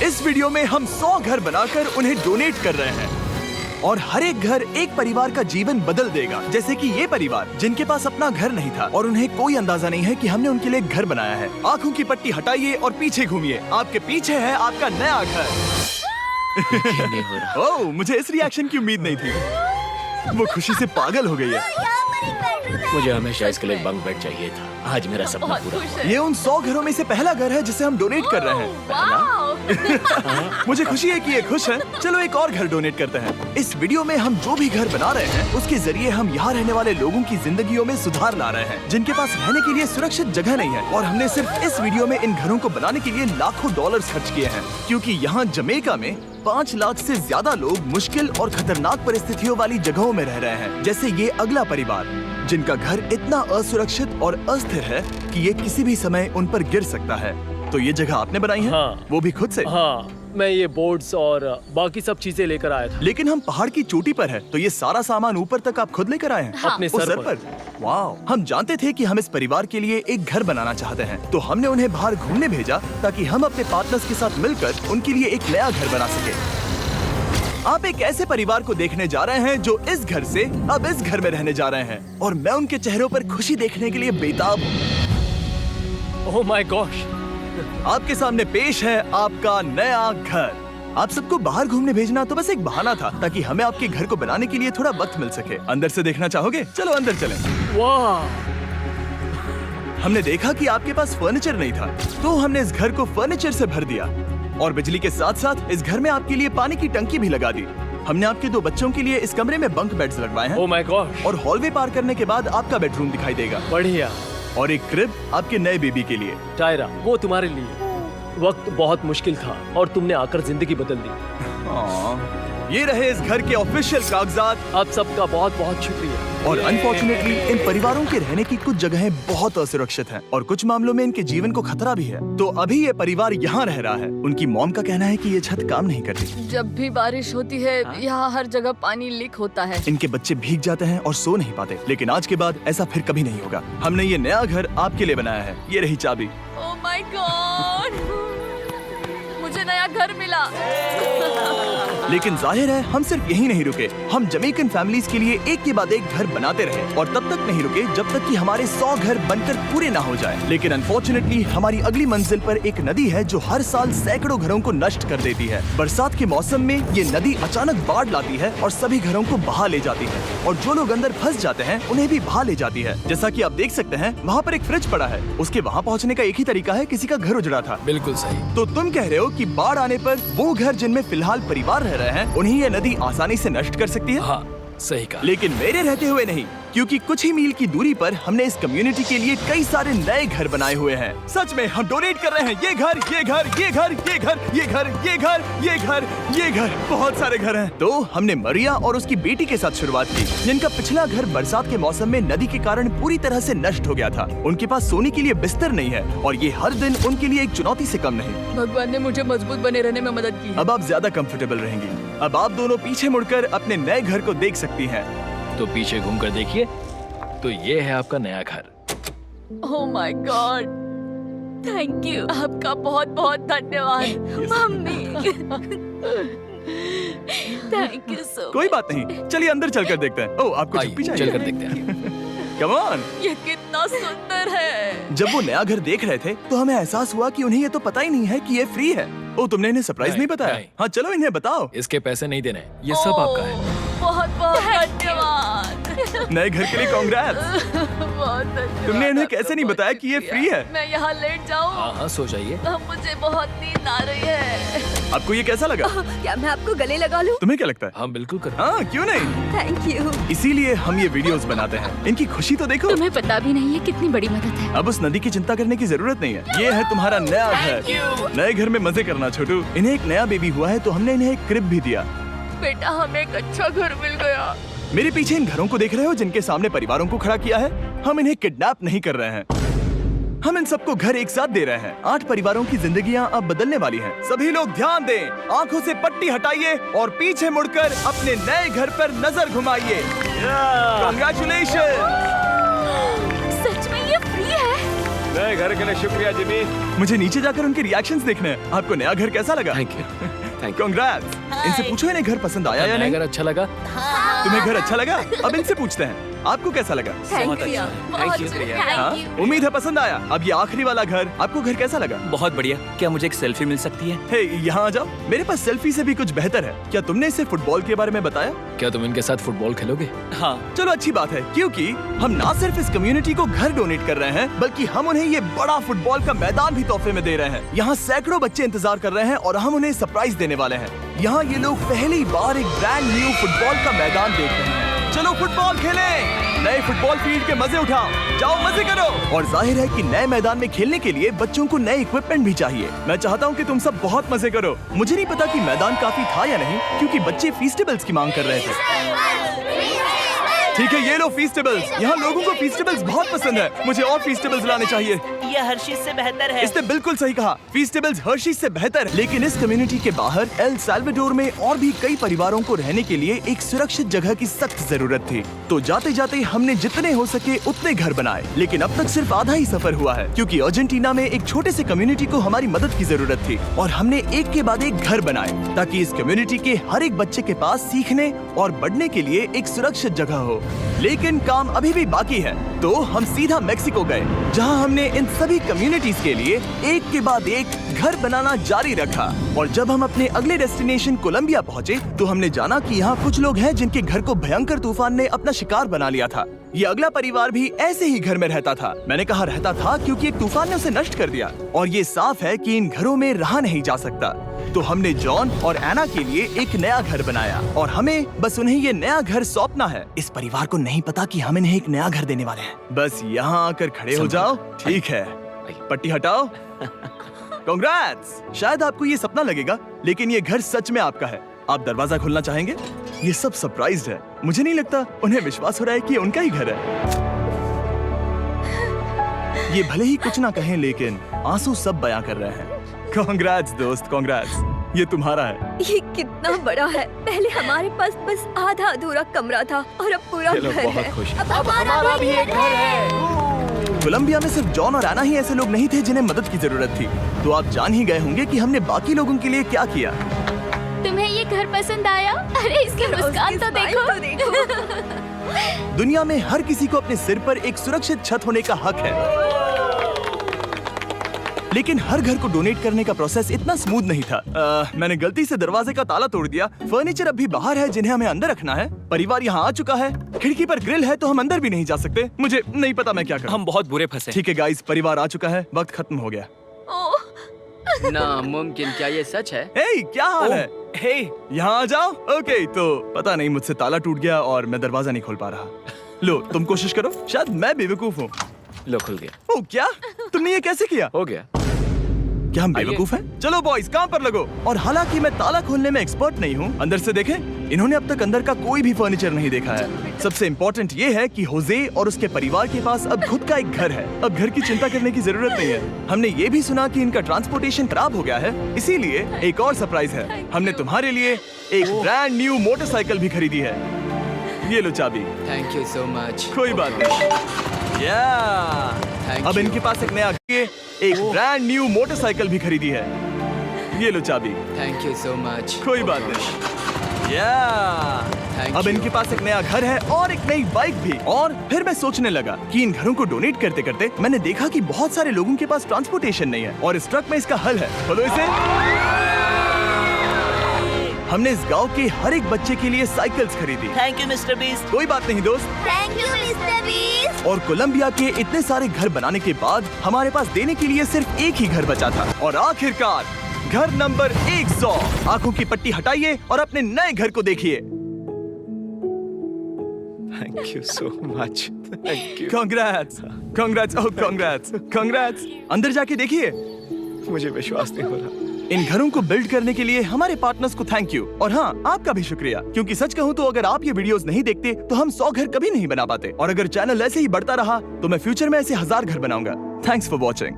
इस वीडियो में हम 100 घर बनाकर उन्हें डोनेट कर रहे हैं और हर एक घर एक परिवार का जीवन बदल देगा। जैसे कि ये परिवार जिनके पास अपना घर नहीं था और उन्हें कोई अंदाजा नहीं है कि हमने उनके लिए घर बनाया है। आंखों की पट्टी हटाइए और पीछे घूमिए। आपके पीछे है आपका नया घर। नहीं हो रहा। ओह, मुझे इस रिएक्शन की उम्मीद नहीं थी। वो खुशी से पागल हो गई है। मुझे हमेशा इसके लिए बंक बेड चाहिए था। आज मेरा सपना पूरा हुआ। ये उन 100 घरों में से पहला घर है जिसे हम डोनेट कर रहे हैं। मुझे खुशी है कि ये खुश है। चलो एक और घर डोनेट करते हैं। इस वीडियो में हम जो भी घर बना रहे हैं उसके जरिए हम यहाँ रहने वाले लोगों की जिंदगियों में सुधार ला रहे हैं जिनके पास रहने के लिए सुरक्षित जगह नहीं है। और हमने सिर्फ इस वीडियो में इन घरों को बनाने के लिए लाखों डॉलर्स खर्च किए हैं, क्योंकि यहाँ जमैका में 5 लाख से ज्यादा लोग मुश्किल और खतरनाक परिस्थितियों वाली जगहों में रह रहे हैं। जैसे ये अगला परिवार जिनका घर इतना असुरक्षित और अस्थिर है कि ये किसी भी समय उन पर गिर सकता है। तो ये जगह आपने बनाई है? हाँ। वो भी खुद से? हाँ, मैं ये बोर्ड्स और बाकी सब चीजें लेकर आया था। लेकिन हम पहाड़ की चोटी पर हैं, तो ये सारा सामान ऊपर तक आप खुद लेकर आए हैं? हाँ। अपने उस सर पर। वाह! हम जानते थे कि हम इस परिवार के लिए एक घर बनाना चाहते हैं, तो हमने उन्हें बाहर घूमने भेजा ताकि हम अपने पार्टनर्स के साथ मिलकर उनके लिए एक नया घर बना सके। आप एक ऐसे परिवार को देखने जा रहे हैं जो इस घर से अब इस घर में रहने जा रहे हैं, और मैं उनके चेहरों पर खुशी देखने के लिए बेताब हूँ। Oh my gosh! आपके सामने पेश है आपका नया घर। आप सबको बाहर घूमने भेजना तो बस एक बहाना था ताकि हमें आपके घर को बनाने के लिए थोड़ा वक्त मिल सके। अंदर से देखना चाहोगे? चलो अंदर चलें। वाह! हमने देखा कि आपके पास फर्नीचर नहीं था, तो हमने इस घर को फर्नीचर से भर दिया और बिजली के साथ साथ इस घर में आपके लिए पानी की टंकी भी लगा दी। हमने आपके 2 बच्चों के लिए इस कमरे में बंक बेड्स लगवाए हैं। Oh my gosh! और हॉलवे पार करने के बाद आपका बेडरूम दिखाई देगा बढ़िया। और एक क्रिब आपके नए बेबी के लिए। टायरा, वो तुम्हारे लिए। वक्त बहुत मुश्किल था और तुमने आकर जिंदगी बदल दी। ये रहे इस घर के ऑफिशियल कागजात। आप सबका बहुत बहुत शुक्रिया। और अनफॉर्चुनेटली इन परिवारों के रहने की कुछ जगहें बहुत असुरक्षित हैं और कुछ मामलों में इनके जीवन को खतरा भी है। तो अभी ये परिवार यहाँ रह रहा है। उनकी मॉम का कहना है कि ये छत काम नहीं करती। जब भी बारिश होती है यहाँ हर जगह पानी लीक होता है। इनके बच्चे भीग जाते हैं और सो नहीं पाते, लेकिन आज के बाद ऐसा फिर कभी नहीं होगा। हमने ये नया घर आपके लिए बनाया है। ये रही चाबी। Oh my God! मुझे नया घर मिला। लेकिन जाहिर है हम सिर्फ यही नहीं रुके। हम जमैकन फैमिलीज के लिए एक के बाद एक घर बनाते रहे और तब तक नहीं रुके जब तक कि हमारे 100 घर बनकर पूरे ना हो जाए। लेकिन अनफॉर्चुनेटली हमारी अगली मंजिल पर एक नदी है जो हर साल सैकड़ों घरों को नष्ट कर देती है। बरसात के मौसम में ये नदी अचानक बाढ़ लाती है और सभी घरों को बहा ले जाती है, और जो लोग अंदर फंस जाते हैं उन्हें भी बहा ले जाती है। जैसा कि आप देख सकते हैं वहाँ पर एक फ्रिज पड़ा है। उसके वहाँ पहुँचने का एक ही तरीका है, किसी का घर उजड़ा था। बिल्कुल सही। तो तुम कह रहे हो कि बाढ़ आने पर वो घर जिनमें फिलहाल परिवार रह रहे हैं उन्हें ये नदी आसानी से नष्ट कर सकती है? हाँ, सही कहा। लेकिन मेरे रहते हुए नहीं, क्योंकि कुछ ही मील की दूरी पर हमने इस कम्युनिटी के लिए कई सारे नए घर बनाए हुए हैं। सच में हम डोनेट कर रहे हैं। ये घर, ये घर, ये घर, ये घर, ये घर, ये घर, ये घर, ये घर, बहुत सारे घर हैं। तो हमने मरिया और उसकी बेटी के साथ शुरुआत की, जिनका पिछला घर बरसात के मौसम में नदी के कारण पूरी तरह से नष्ट हो गया था। उनके पास सोने के लिए बिस्तर नहीं है और ये हर दिन उनके लिए एक चुनौती से कम नहीं। भगवान ने मुझे मजबूत बने रहने में मदद की है। अब आप ज्यादा कंफर्टेबल रहेंगी। अब आप दोनों पीछे मुड़कर अपने नए घर को देख सकती हैं। तो पीछे घूमकर देखिए, तो ये है आपका नया घर। Oh my God! Thank you. आपका बहुत बहुत धन्यवाद मम्मी। Thank you so. कोई बात नहीं, चलिए अंदर चलकर देखते हैं। ओह, आपको आइए, चुप्पी चाहिए? चलकर देखते हैं। Come on! ये कितना सुंदर है। जब वो नया घर देख रहे थे तो हमें एहसास हुआ कि उन्हें ये तो पता ही नहीं है कि ये फ्री है। ओ, तुमने इन्हें सरप्राइज नहीं बताया? नहीं। हाँ, चलो इन्हें बताओ। इसके पैसे नहीं देने, ये सब आपका है। बहुत बहुत धन्यवाद। नए घर के लिए कांग्रेट्स। बहुत धन्यवाद। तुमने इन्हें कैसे नहीं बताया कि ये फ्री है? मैं यहाँ लेट जाऊँ? हाँ हाँ, सो जाइए। मुझे बहुत नींद आ रही है। आपको ये कैसा लगा? क्या मैं आपको गले लगा लूं? तुम्हें क्या लगता है? हाँ बिल्कुल कर। हाँ, क्यों नहीं? Thank you. इसीलिए हम ये वीडियोस बनाते हैं। इनकी खुशी तो देखो। तुम्हें पता भी नहीं है कितनी बड़ी मदद है। अब उस नदी की चिंता करने की जरूरत नहीं है। ये है तुम्हारा नया घर। नए घर में मजे करना छोटू। इन्हें एक नया बेबी हुआ है तो हमने इन्हें एक क्रिब भी दिया। बेटा, हमें एक अच्छा घर मिल गया। मेरे पीछे इन घरों को देख रहे हो जिनके सामने परिवारों को खड़ा किया है? हम इन्हें किडनैप नहीं कर रहे हैं। हम इन सबको घर एक साथ दे रहे हैं। 8 परिवारों की जिंदगियां अब बदलने वाली हैं। सभी लोग ध्यान दें, आंखों से पट्टी हटाइए और पीछे मुड़कर अपने नए घर पर नजर घुमाइए। Congratulations! सच में ये फ्री है? नए घर के लिए शुक्रिया जिमी। मुझे नीचे जाकर उनके रिएक्शंस देखने हैं। आपको नया घर कैसा लगा? Thank you, thank you. Congrats. इनसे पूछो इन्हें घर पसंद आया या नहीं? अगर अच्छा लगा। तुम्हें घर अच्छा लगा? अब इनसे पूछते हैं आपको कैसा लगा? Thank you. Thank you. हाँ? उम्मीद है पसंद आया। अब ये आखिरी वाला घर, आपको घर कैसा लगा? बहुत बढ़िया। क्या मुझे एक सेल्फी मिल सकती है? हे, यहाँ आ जाओ। मेरे पास सेल्फी से भी कुछ बेहतर है। क्या तुमने इसे फुटबॉल के बारे में बताया? क्या तुम इनके साथ फुटबॉल खेलोगे? हाँ। चलो अच्छी बात है, क्योंकि हम ना सिर्फ इस कम्युनिटी को घर डोनेट कर रहे हैं, बल्कि हम उन्हें ये बड़ा फुटबॉल का मैदान भी तोहफे में दे रहे हैं। यहाँ सैकड़ों बच्चे इंतजार कर रहे हैं और हम उन्हें सरप्राइज देने वाले हैं। यहाँ ये लोग पहली बार एक ब्रांड न्यू फुटबॉल का मैदान देख रहे हैं। चलो फुटबॉल खेलें। नए फुटबॉल फील्ड के मजे उठाओ, जाओ मजे करो। और जाहिर है कि नए मैदान में खेलने के लिए बच्चों को नए इक्विपमेंट भी चाहिए। मैं चाहता हूँ कि तुम सब बहुत मजे करो। मुझे नहीं पता कि मैदान काफी था या नहीं, क्योंकि बच्चे फीस्टेबल्स की मांग कर रहे थे। ठीक है, ये लो फीस्टेबल्स। यहाँ लोगों को फीस्टेबल्स बहुत पसंद है। मुझे और फीस्टेबल्स लाने चाहिए। ये हर्शीज से बेहतर है। इसने बिल्कुल सही कहा, फीस्टेबल्स हर्शीज से बेहतर है। लेकिन इस कम्युनिटी के बाहर एल साल्वाडोर में और भी कई परिवारों को रहने के लिए एक सुरक्षित जगह की सख्त जरूरत थी। तो जाते जाते हमने जितने हो सके उतने घर बनाए, लेकिन अब तक सिर्फ आधा ही सफर हुआ है, क्योंकि अर्जेंटीना में एक छोटे से कम्युनिटी को हमारी मदद की जरूरत थी। और हमने एक के बाद एक घर बनाए ताकि इस कम्युनिटी के हर एक बच्चे के पास सीखने और बढ़ने के लिए एक सुरक्षित जगह हो। लेकिन काम अभी भी बाकी है, तो हम सीधा मेक्सिको गए, जहां हमने इन सभी कम्युनिटीज के लिए एक के बाद एक घर बनाना जारी रखा। और जब हम अपने अगले डेस्टिनेशन कोलंबिया पहुंचे, तो हमने जाना कि यहाँ कुछ लोग हैं जिनके घर को भयंकर तूफान ने अपना शिकार बना लिया था। ये अगला परिवार भी ऐसे ही घर में रहता था। मैंने कहा रहता था क्योंकि एक तूफान ने उसे नष्ट कर दिया, और ये साफ है कि इन घरों में रहा नहीं जा सकता। तो हमने जॉन और एना के लिए एक नया घर बनाया, और हमें बस उन्हें ये नया घर सौंपना है। इस परिवार को नहीं पता कि हम इन्हें एक नया घर देने वाले हैं। बस यहाँ आकर खड़े हो जाओ। ठीक है, पट्टी हटाओ। कांग्रेट्स। शायद आपको ये सपना लगेगा, लेकिन ये घर सच में आपका है। आप दरवाजा खोलना चाहेंगे? ये सब सरप्राइज्ड है। मुझे नहीं लगता उन्हें विश्वास हो रहा है कि ये उनका ही घर है। ये भले ही कुछ ना कहें, लेकिन आंसू सब बयां कर रहे हैं। कांग्रेट्स दोस्त, कांग्रेट्स। ये तुम्हारा है। ये कितना बड़ा है। पहले हमारे पास बस आधा अधूरा कमरा था और अब पूरा ये लोग घर बहुत है। खुश हैं। अब हमारा भी एक घर है। कोलंबिया में सिर्फ जॉन और एना ही ऐसे लोग नहीं थे जिन्हें मदद की जरूरत थी। तो आप जान ही गए होंगे कि हमने बाकी लोगों के लिए क्या किया। तुम्हें ये घर पसंद आया? अरे इसकी मुस्कान तो देखो। दुनिया में हर किसी को अपने सिर पर एक सुरक्षित छत होने का हक है, लेकिन हर घर को डोनेट करने का प्रोसेस इतना स्मूथ नहीं था। मैंने गलती से दरवाजे का ताला तोड़ दिया। फर्नीचर अब भी बाहर है जिन्हें हमें अंदर रखना है। परिवार यहाँ आ चुका है। खिड़की पर ग्रिल है तो हम अंदर भी नहीं जा सकते। मुझे नहीं पता मैं क्या करूं। हम बहुत बुरे फंसे। ठीक है गाइस, परिवार आ चुका है। वक्त खत्म हो गया। नामुमकिन, क्या ये सच है? हे, क्या हाल है? हे, यहाँ आ जाओ। ओके, तो पता नहीं मुझसे ताला टूट गया और मैं दरवाजा नहीं खोल पा रहा। लो, तुम कोशिश करो। शायद मैं बेवकूफ हूँ। लो, खुल गया। ओ क्या? तुमने ये कैसे किया? हो गया। क्या हम बेवकूफ हैं? चलो बॉयज, काम पर लगो। और हालांकि मैं ताला खोलने में एक्सपर्ट नहीं हूँ, अंदर से देखें। इन्होंने अब तक अंदर का कोई भी फर्नीचर नहीं देखा है। सबसे इम्पोर्टेंट ये है कि होजे और उसके परिवार के पास अब खुद का एक घर है। अब घर की चिंता करने की जरूरत नहीं है। हमने ये भी सुना कि इनका ट्रांसपोर्टेशन खराब हो गया है, इसीलिए एक और सरप्राइज है। हमने तुम्हारे लिए एक ब्रांड न्यू मोटरसाइकिल भी खरीदी है। ये लो चाबी। Thank you so much. कोई बात नहीं। अब इनके पास एक नया एक ब्रांड न्यू मोटरसाइकिल भी खरीदी है। ये लो चाबी। Thank you so much. कोई बात नहीं। अब इनके पास एक नया घर है और एक नई बाइक भी। और फिर मैं सोचने लगा कि इन घरों को डोनेट करते करते मैंने देखा कि बहुत सारे लोगों के पास ट्रांसपोर्टेशन नहीं है, और इस ट्रक में इसका हल है। बोलो इसे। हमने इस गांव के हर एक बच्चे के लिए साइकिल्स खरीदी। Thank you mister beast. कोई बात नहीं दोस्त। Thank you mister beast. और कोलंबिया के इतने सारे घर बनाने के बाद हमारे पास देने के लिए सिर्फ एक ही घर बचा था। और आखिरकार घर नंबर 100। आंखों की पट्टी हटाइए और अपने नए घर को देखिए। Thank you so much. Thank you. Congrats, congrats, oh congrats, congrats. अंदर जाके देखिए। मुझे विश्वास नहीं हो रहा। इन घरों को बिल्ड करने के लिए हमारे पार्टनर्स को थैंक यू। और हाँ, आपका भी शुक्रिया, क्योंकि सच कहूँ तो अगर आप ये वीडियोस नहीं देखते तो हम 100 घर कभी नहीं बना पाते। और अगर चैनल ऐसे ही बढ़ता रहा तो मैं फ्यूचर में ऐसे 1000 घर बनाऊंगा। Thanks for watching.